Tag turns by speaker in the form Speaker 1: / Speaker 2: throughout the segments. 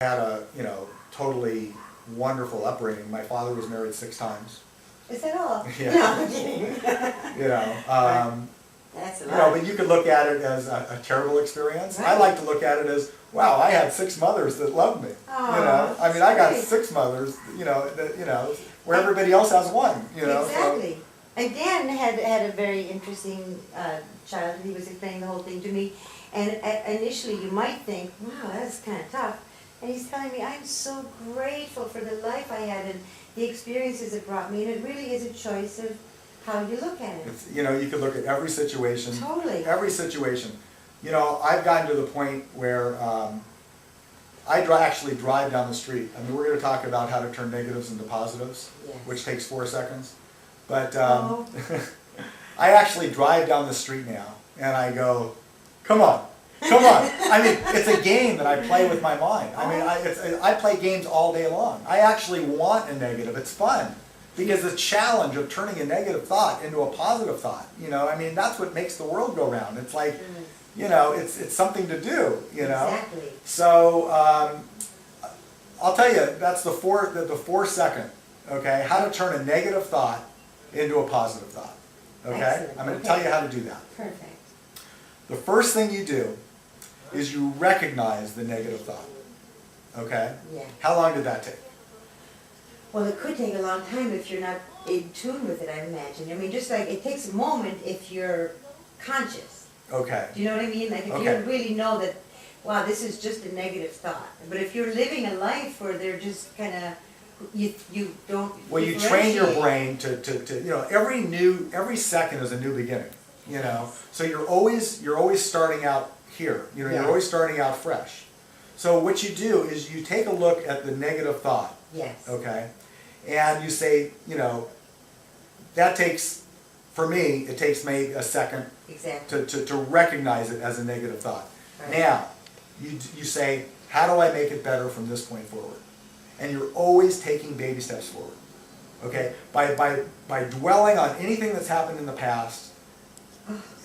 Speaker 1: had a, totally wonderful upbringing. My father was married 6 times.
Speaker 2: Is that all?
Speaker 1: Yeah.
Speaker 2: No, I'm kidding. That's a lot.
Speaker 1: But you could look at it as a terrible experience. I
Speaker 2: Right.
Speaker 1: like to look at it as, wow, I had 6 mothers that loved me.
Speaker 2: Aw,
Speaker 1: I mean, I got
Speaker 2: great.
Speaker 1: 6 mothers, where everybody else has 1,
Speaker 2: Exactly. And Dan had a very interesting childhood. He was explaining the whole thing to me. And initially you might think, wow, that's kind of tough. And he's telling me, I'm so grateful for the life I had and the experiences it brought me. And it really is a choice of how you look at it.
Speaker 1: It's, you could look at every situation.
Speaker 2: Totally.
Speaker 1: Every situation. I've gotten to the point where actually drive down the street. I mean, we're going to talk about how to turn negatives into positives,
Speaker 2: Yes.
Speaker 1: which takes 4 seconds. But
Speaker 2: Oh.
Speaker 1: I actually drive down the street now, and I go, come on, come on. I mean, it's a game that I play with my mind. I mean, I play games all day long. I actually want a negative. It's fun. Because the challenge of turning a negative thought into a positive thought, I mean, that's what makes the world go round. It's like, it's something to do,
Speaker 2: Exactly.
Speaker 1: So, I'll tell you, that's the 4 second, okay, how to turn a negative thought into a positive thought, okay?
Speaker 2: Excellent.
Speaker 1: I'm going to
Speaker 2: Okay.
Speaker 1: tell you how to do that.
Speaker 2: Perfect.
Speaker 1: The first thing you do is you recognize the negative thought, okay?
Speaker 2: Yeah.
Speaker 1: How long did that take?
Speaker 2: Well, it could take a long time if you're not in tune with it, I imagine. I mean, just like it takes a moment if you're conscious.
Speaker 1: Okay.
Speaker 2: Do you know what I mean? Like if
Speaker 1: Okay.
Speaker 2: you really know that, wow, this is just a negative thought. But if you're living a life where they're just kind of, you don't
Speaker 1: Well, you train your
Speaker 2: differentiate.
Speaker 1: brain to every second is a new beginning, So you're always starting out here,
Speaker 2: Yeah.
Speaker 1: you're always starting out fresh. So what you do is you take a look at the negative thought,
Speaker 2: Yes.
Speaker 1: okay? And you say, that takes, for me, it takes maybe a second
Speaker 2: Exactly.
Speaker 1: to recognize it as a negative thought.
Speaker 2: Right.
Speaker 1: Now, you say, how do I make it better from this point forward? And you're always taking baby steps forward, okay? By dwelling on anything that's happened in the past,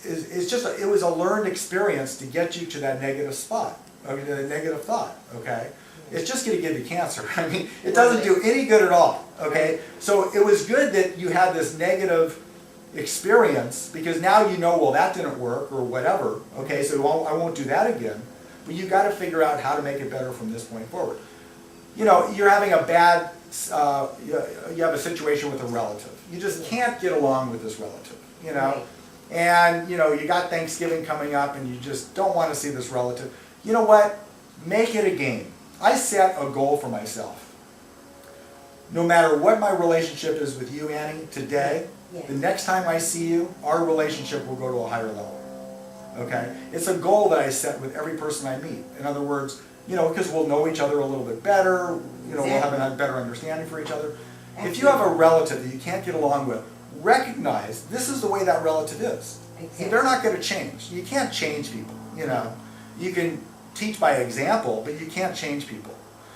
Speaker 1: it was a learned experience to get you to that negative spot, the negative thought, okay? It's just going to give you cancer. I mean, it doesn't do any good at all, okay? So it was good that you had this negative experience because now well, that didn't work or whatever, okay? So I won't do that again. But you've got to figure out how to make it better from this point forward. You're having a bad, you have a situation with a relative. You just can't get along with this relative,
Speaker 2: Right.
Speaker 1: And, you got Thanksgiving coming up and you just don't want to see this relative. You know what? Make it a game. I set a goal for myself. No matter what my relationship is with you, Annie, today,
Speaker 2: Yes.
Speaker 1: the next time I see you, our relationship will go to a higher level. Okay? It's a goal that I set with every person I meet. In other words, because we'll know each other a little bit better, we'll have a better understanding for each other. If you have a relative that you can't get along with, recognize this is the way that relative is.
Speaker 2: Exactly.
Speaker 1: They're not going to change. You can't change people, You can teach by example, but you can't change people.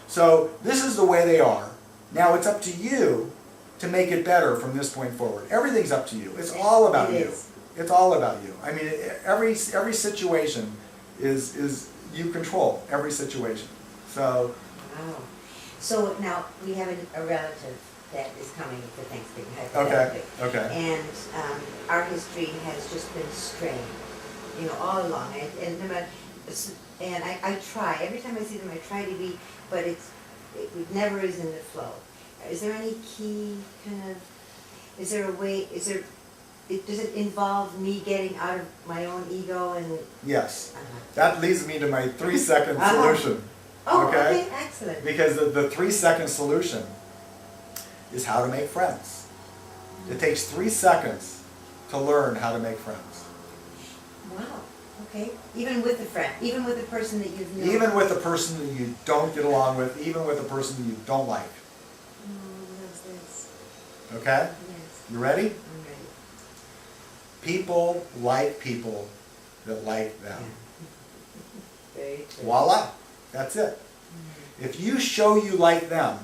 Speaker 1: So this is the way they are. Now it's up to you to make it better from this point forward. Everything's up to you. It's all about
Speaker 2: It
Speaker 1: you.
Speaker 2: is.
Speaker 1: It's all about you. I mean, every situation is you control every situation. So
Speaker 2: Wow. So now we have a relative that is coming for Thanksgiving.
Speaker 1: okay,
Speaker 2: hypothetically.
Speaker 1: okay,
Speaker 2: And our history has just been strained, all along. And I try, every time I see them, I try to be, but it never is in the flow. Is there any key is there a way, does it involve me getting out of my own ego and?
Speaker 1: yes.
Speaker 2: Uh-huh.
Speaker 1: That leads me to my 3-second solution.
Speaker 2: Oh,
Speaker 1: Okay?
Speaker 2: okay, excellent.
Speaker 1: Because the 3-second solution is how to make friends. It takes 3 seconds to learn how to make friends.
Speaker 2: Wow, okay. Even with a friend, even with a person that you've known.
Speaker 1: Even with a person that you don't get along with, even with a person that you don't like.
Speaker 2: Oh, loves this.
Speaker 1: Okay?
Speaker 2: Yes,
Speaker 1: You ready?
Speaker 2: I'm ready.
Speaker 1: People like people that like them.
Speaker 2: Very true.
Speaker 1: Voila. That's it. If you show you like them,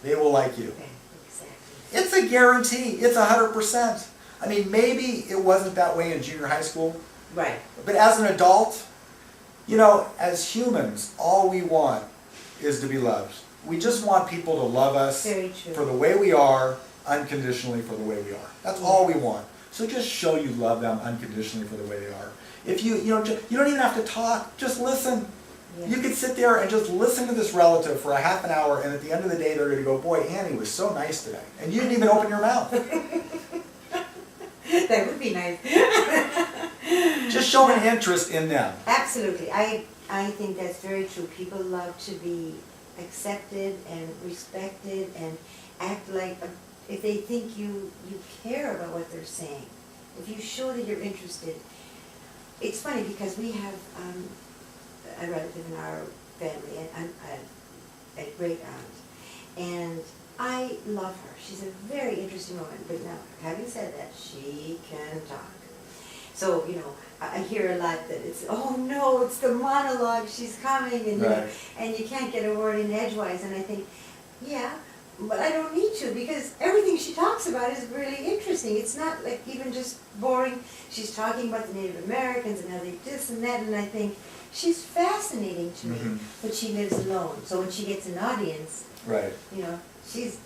Speaker 1: they will like you.
Speaker 2: Okay, exactly.
Speaker 1: It's a guarantee. It's 100%. I mean, maybe it wasn't that way in junior high school,
Speaker 2: Right.
Speaker 1: but as an adult, as humans, all we want is to be loved. We just want people to love us
Speaker 2: Very true.
Speaker 1: for the way we are, unconditionally for the way we are. That's all we want. So just show you love them unconditionally for the way they are. If you don't even have to talk, just listen.
Speaker 2: Yeah.
Speaker 1: You could sit there and just listen to this relative for a half an hour, and at the end of the day, they're going to go, boy, Annie was so nice today. And you didn't even open your mouth.
Speaker 2: That would be nice.
Speaker 1: Just show an interest in them.
Speaker 2: Absolutely. I think that's very true. People love to be accepted and respected and act like, if they think you care about what they're saying, if you show that you're interested. It's funny because we have a relative in our family, a great aunt, and I love her. She's a very interesting woman, but now, having said that, she can talk. So, I hear a lot that it's, oh no, it's the monologue, she's coming, and
Speaker 1: Right.
Speaker 2: and you can't get a word in edgewise, and I think, yeah, but I don't need to, because everything she talks about is really interesting. It's not like even just boring. She's talking about the Native Americans and how they this and that, and I think, she's fascinating to me, but she lives alone. So when she gets an audience,
Speaker 1: Right.
Speaker 2: She's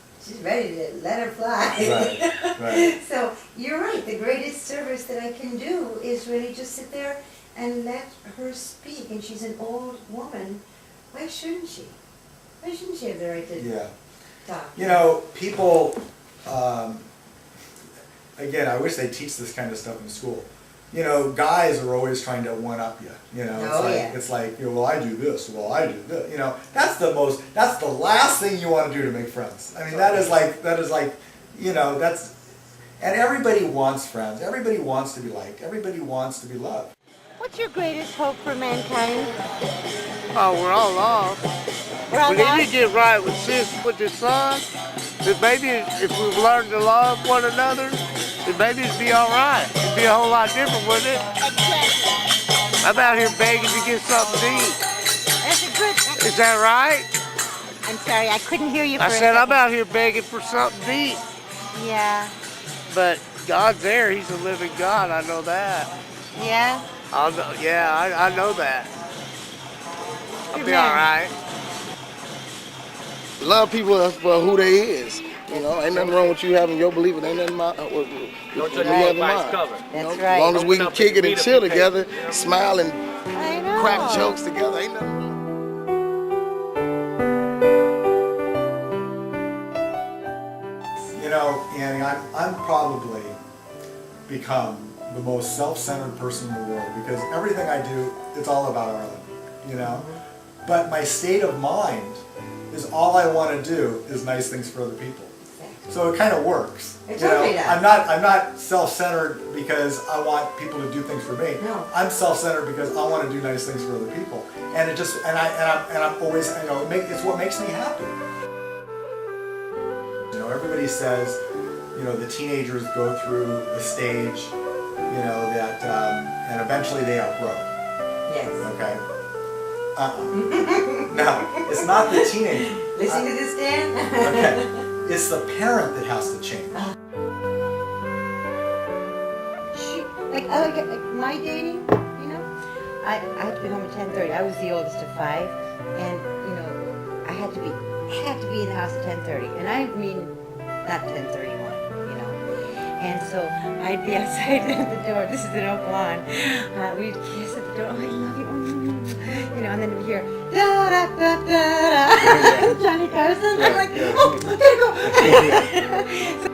Speaker 2: ready to let her fly.
Speaker 1: Right. Right.
Speaker 2: So you're right. The greatest service that I can do is really just sit there and let her speak. And she's an old woman. Why shouldn't she? Why shouldn't she have the right to
Speaker 1: Yeah.
Speaker 2: talk?
Speaker 1: People, again, I wish they teach this kind of stuff in school. Guys are always trying to one-up you. It's like, well, I do this, well, I do this. That's the last thing you want to do to make friends. I mean, that is like, and everybody wants friends. Everybody wants to be liked. Everybody wants to be loved.
Speaker 3: What's your greatest hope for mankind?
Speaker 4: Oh, we're all lost.
Speaker 3: We're all
Speaker 4: We need
Speaker 3: lost?
Speaker 4: to get right with the son. That maybe if we've learned to love one another, then maybe it'd be all right. It'd be a whole lot different, wouldn't it?
Speaker 3: Exactly.
Speaker 4: I'm out here begging to get something to eat.
Speaker 3: That's a good.
Speaker 4: Is that right?
Speaker 3: I'm sorry, I couldn't hear you.
Speaker 4: I
Speaker 3: for a
Speaker 4: said I'm
Speaker 3: second.
Speaker 4: out here begging for something to eat.
Speaker 3: Yeah.
Speaker 4: But God's there. He's a living God. I know that.
Speaker 3: Yeah.
Speaker 4: I know that. I'll
Speaker 3: Good
Speaker 4: be
Speaker 3: man.
Speaker 4: all right.
Speaker 5: Love people for who they is. Ain't nothing wrong with you having your belief. Ain't nothing wrong with
Speaker 6: Don't
Speaker 5: you
Speaker 6: judge
Speaker 5: having
Speaker 6: by its
Speaker 5: mine.
Speaker 6: cover.
Speaker 3: That's
Speaker 5: As
Speaker 3: right.
Speaker 5: long as we can kick it and chill together, smile and
Speaker 3: I know.
Speaker 5: crack jokes together, ain't nothing wrong.
Speaker 1: Annie, I'm probably become the most self-centered person in the world because everything I do, it's all about Arlan, But my state of mind is all I want to do is nice things for other people. So it kind of works.
Speaker 2: It totally does.
Speaker 1: I'm not self-centered because I want people to do things for me.
Speaker 2: No.
Speaker 1: I'm self-centered because I want to do nice things for other people. And it just I'm always it's what makes me happy. Everybody says, the teenagers go through a stage, that and eventually they outgrow.
Speaker 2: Yes.
Speaker 1: Okay. No, it's not the teenager.
Speaker 2: Listen to this, Dan.
Speaker 1: Okay. It's the parent that has to change.
Speaker 3: Like my dating, I had to be home at 10:30. I was the oldest of 5, and I had to be in the house at 10:30, and I mean not 10:31, And so I'd be outside at the door. This is an oak lawn. We'd kiss at the door. Oh, I love you. And then we'd hear da da da da da. Johnny Carson. I'm like, oh, I gotta go. So